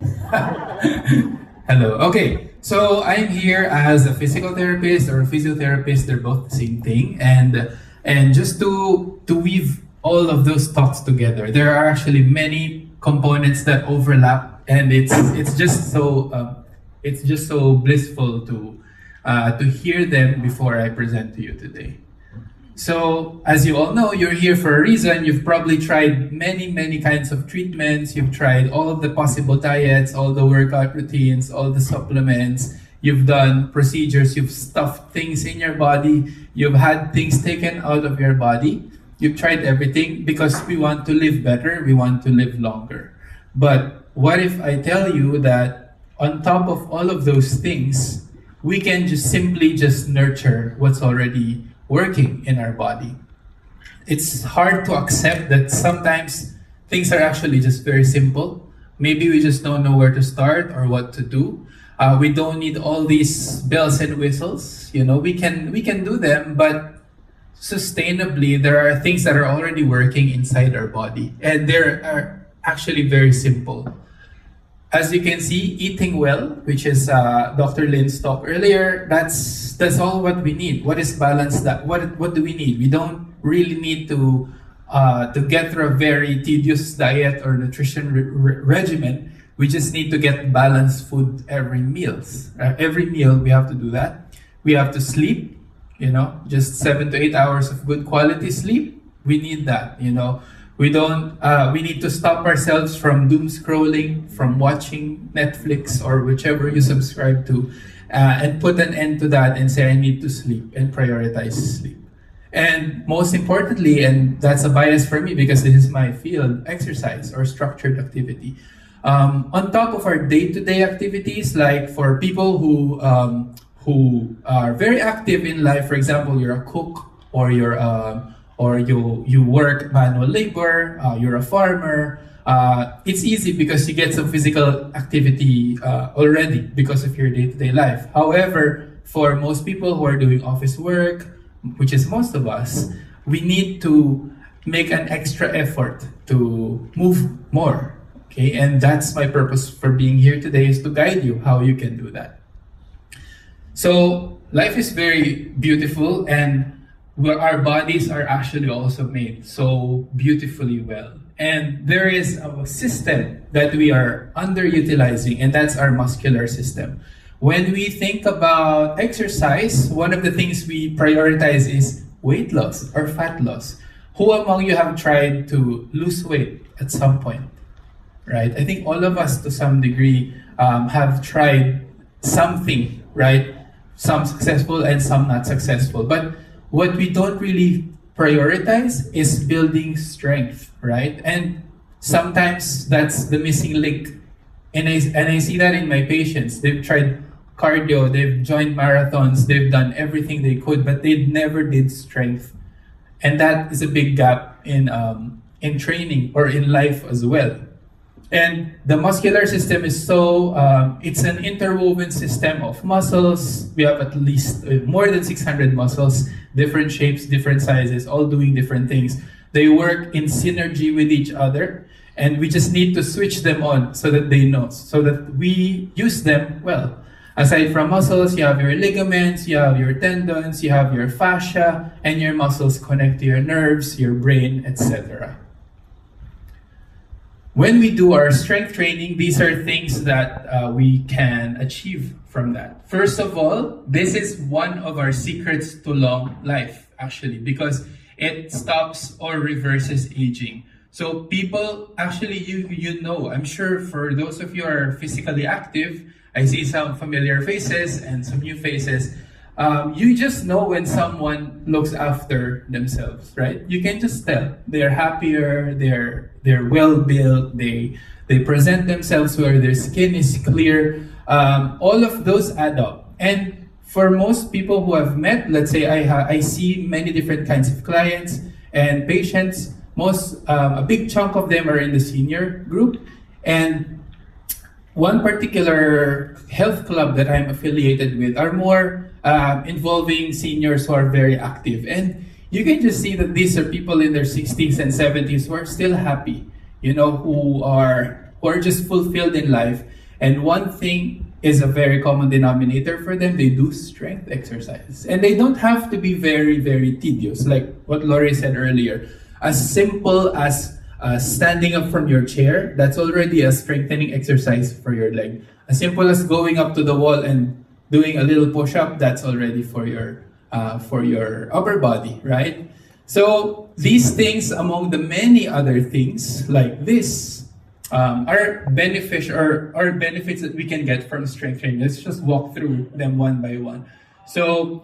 Hello. Okay. So I'm here as a physical therapist or a physiotherapist. They're both the same thing. And just to weave all of those talks together, there are actually many components that overlap, and it's just so blissful to hear them before I present to you today. So, as you all know, you're here for a reason. You've probably tried many kinds of treatments. You've tried all of the possible diets, all the workout routines, all the supplements. You've done procedures. You've stuffed things in your body. You've had things taken out of your body. You've tried everything because we want to live better. We want to live longer. But what if I tell you that on top of all of those things, we can just simply just nurture what's already working in our body? It's hard to accept that sometimes things are actually just very simple. Maybe we just don't know where to start or what to do. We don't need all these bells and whistles. We can do them, but sustainably, there are things that are already working inside our body, and they are actually very simple. As you can see, eating well, which is Dr. Lynn's talk earlier, that's all what we need. What is balance? That what do we need? We don't really need to get through a very tedious diet or nutrition regimen. We just need to get balanced food every meals. Every meal we have to do that. We have to sleep. Just 7 to 8 hours of good quality sleep. We need that. We don't. We need to stop ourselves from doom scrolling, from watching Netflix or whichever you subscribe to, and put an end to that and say I need to sleep and prioritize sleep. And most importantly, and that's a bias for me because this is my field, exercise or structured activity. On top of our day-to-day activities, like for people who are very active in life, for example, you're a cook or you work manual labor, you're a farmer. It's easy because you get some physical activity already because of your day-to-day life. However, for most people who are doing office work, which is most of us, we need to make an extra effort to move more. Okay, and that's my purpose for being here today, is to guide you how you can do that. So life is very beautiful, and our bodies are actually also made so beautifully well. And there is a system that we are underutilizing, and that's our muscular system. When we think about exercise, one of the things we prioritize is weight loss or fat loss. Who among you have tried to lose weight at some point? Right? I think all of us to some degree have tried something, right? Some successful and some not successful. But what we don't really prioritize is building strength, right? And sometimes that's the missing link. And I see that in my patients. They've tried cardio, they've joined marathons, they've done everything they could, but they never did strength. And that is a big gap in training or in life as well. And the muscular system is it's an interwoven system of muscles. We have at least more than 600 muscles, different shapes, different sizes, all doing different things. They work in synergy with each other, and we just need to switch them on so that they know, so that we use them well. Aside from muscles, you have your ligaments, you have your tendons, you have your fascia, and your muscles connect to your nerves, your brain, etc. When we do our strength training, these are things that we can achieve from that. First of all, this is one of our secrets to long life, actually, because it stops or reverses aging. So people, actually, I'm sure for those of you who are physically active, I see some familiar faces and some new faces. You just know when someone looks after themselves, right? You can just tell. They're happier, they're well built, they present themselves where their skin is clear. All of those add up. And for most people who have met, let's say I see many different kinds of clients and patients. A big chunk of them are in the senior group. And one particular health club that I'm affiliated with are more involving seniors who are very active. And you can just see that these are people in their 60s and 70s who are still happy, who are who are just fulfilled in life, and one thing is a very common denominator for them: they do strength exercise. And they don't have to be very, very tedious, like what Lori said earlier. As simple as standing up from your chair, that's already a strengthening exercise for your leg. As simple as going up to the wall and doing a little push-up, that's already for your upper body, right? So these things, among the many other things like this, are benefits that we can get from strength training. Let's just walk through them one by one. So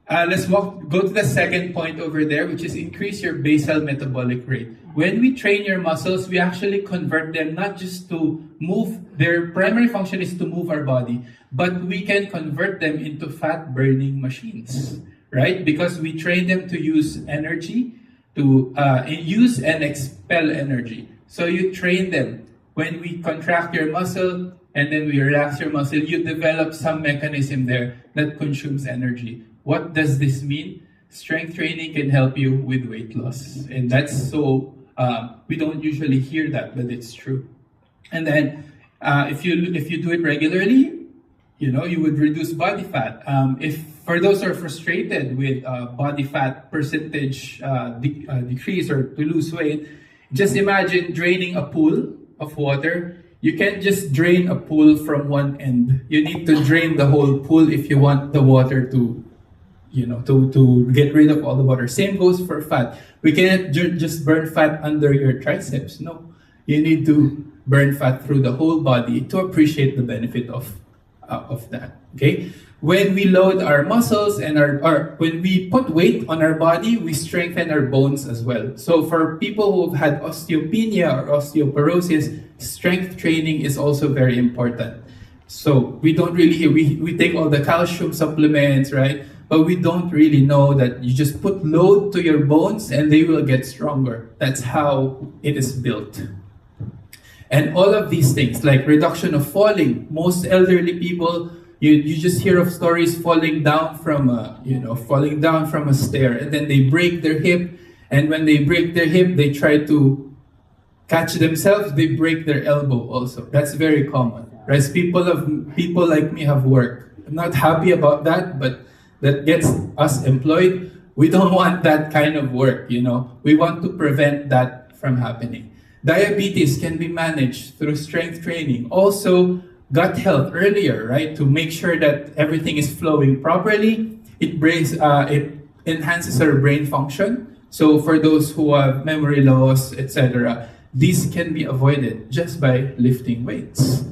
let's go to the second point over there, which is increase your basal metabolic rate. When we train your muscles, we actually convert them not just to move, their primary function is to move our body, but we can convert them into fat burning machines, right? Because we train them to use energy, to use and expel energy. So you train them. When we contract your muscle and then we relax your muscle, you develop some mechanism there that consumes energy. What does this mean? Strength training can help you with weight loss. And that's so, we don't usually hear that, but it's true. And then if you do it regularly, you would reduce body fat. If for those who are frustrated with body fat percentage decrease or to lose weight, just imagine draining a pool of water. You can't just drain a pool from one end. You need to drain the whole pool if you want the water to get rid of all the water. Same goes for fat. We cannot just burn fat under your triceps. No, you need to burn fat through the whole body to appreciate the benefit of that. Okay. When we load our muscles and when we put weight on our body, we strengthen our bones as well. So for people who've had osteopenia or osteoporosis, strength training is also very important. So we don't really we take all the calcium supplements, right? But we don't really know that you just put load to your bones and they will get stronger. That's how it is built. And all of these things, like reduction of falling, most elderly people, you just hear of stories falling down from a stair, and then they break their hip, and when they break their hip, they try to catch themselves, they break their elbow also. That's very common. Right? People like me have work. I'm not happy about that, but that gets us employed. We don't want that kind of work, We want to prevent that from happening. Diabetes can be managed through strength training. Also, gut health earlier, right? To make sure that everything is flowing properly. It enhances our brain function. So for those who have memory loss, etc., these can be avoided just by lifting weights.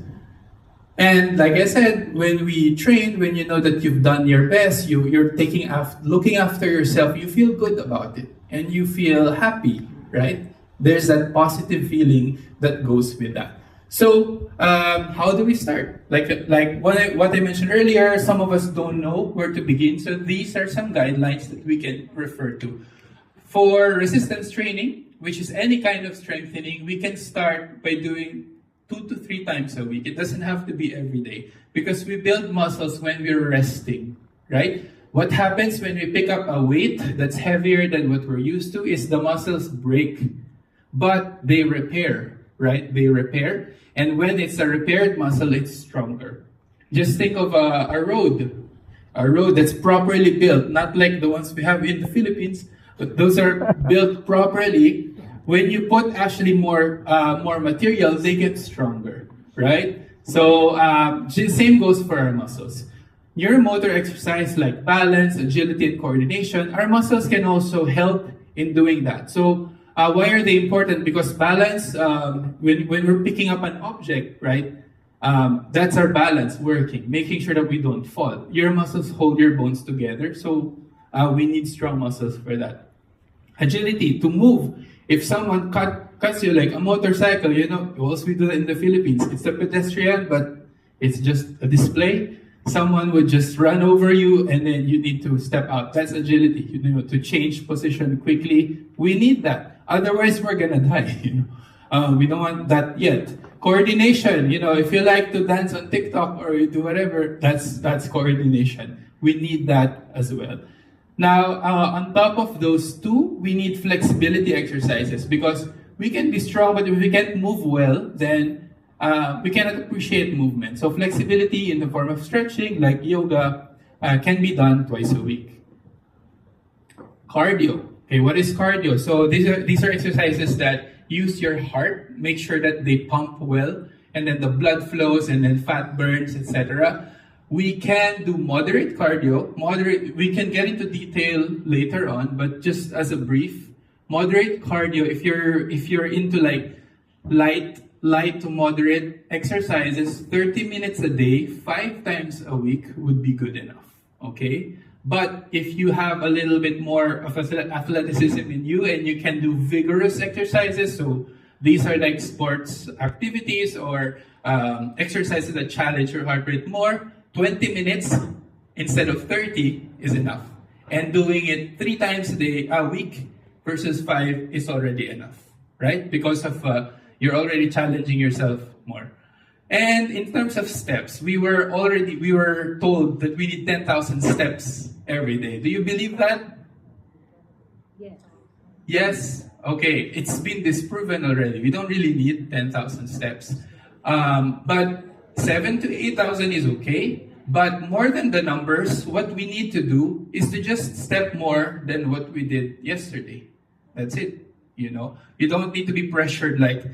And like I said, when we train, when you know that you've done your best, you're looking after yourself, you feel good about it and you feel happy, right? There's that positive feeling that goes with that. So how do we start? Like what I mentioned earlier, some of us don't know where to begin. So these are some guidelines that we can refer to. For resistance training, which is any kind of strengthening, we can start by doing 2 to 3 times a week. It doesn't have to be every day because we build muscles when we're resting, right? What happens when we pick up a weight that's heavier than what we're used to is the muscles break, but they repair, right? They repair. And when it's a repaired muscle, it's stronger. Just think of a road that's properly built, not like the ones we have in the Philippines, but those are built properly. When you put actually more material, they get stronger, right? So same goes for our muscles. Neuromotor exercise like balance, agility, and coordination, our muscles can also help in doing that. So why are they important? Because balance, when we're picking up an object, right? That's our balance working, making sure that we don't fall. Your muscles hold your bones together, so we need strong muscles for that. Agility, to move. If someone cuts you like a motorcycle, also we do that in the Philippines. It's a pedestrian, but it's just a display. Someone would just run over you and then you need to step out. That's agility, to change position quickly. We need that. Otherwise, we're gonna die, We don't want that yet. Coordination, if you like to dance on TikTok or you do whatever, that's coordination. We need that as well. Now, on top of those two, we need flexibility exercises because we can be strong, but if we can't move well, then we cannot appreciate movement. So flexibility in the form of stretching, like yoga, can be done twice a week. Cardio. Okay, what is cardio? So these are exercises that use your heart, make sure that they pump well, and then the blood flows, and then fat burns, etc. We can do moderate cardio. We can get into detail later on, but just as a brief, moderate cardio. If you're into like light to moderate exercises, 30 minutes a day, 5 times a week would be good enough. Okay. But if you have a little bit more of athleticism in you and you can do vigorous exercises, so these are like sports activities or exercises that challenge your heart rate more, 20 minutes instead of 30 is enough. And doing it 3 times a week versus 5 is already enough, right? Because of you're already challenging yourself more. And in terms of steps, we were told that we need 10,000 steps every day. Do you believe that? Yes. Yes? Okay, it's been disproven already. We don't really need 10,000 steps. But 7 to 8,000 is okay. But more than the numbers, what we need to do is to just step more than what we did yesterday. That's it. You know, you don't need to be pressured like,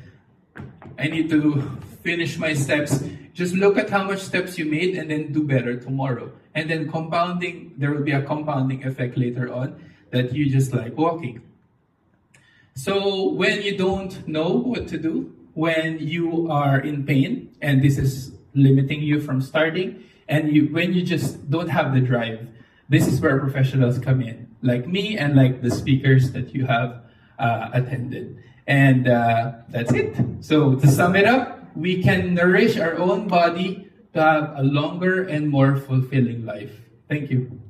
I need to finish my steps. Just look at how much steps you made and then do better tomorrow. And then compounding, there will be a compounding effect later on that you just like walking. So when you don't know what to do, when you are in pain, and this is limiting you from starting, and when you just don't have the drive, this is where professionals come in, like me and like the speakers that you have attended. And that's it. So to sum it up, we can nourish our own body to have a longer and more fulfilling life. Thank you.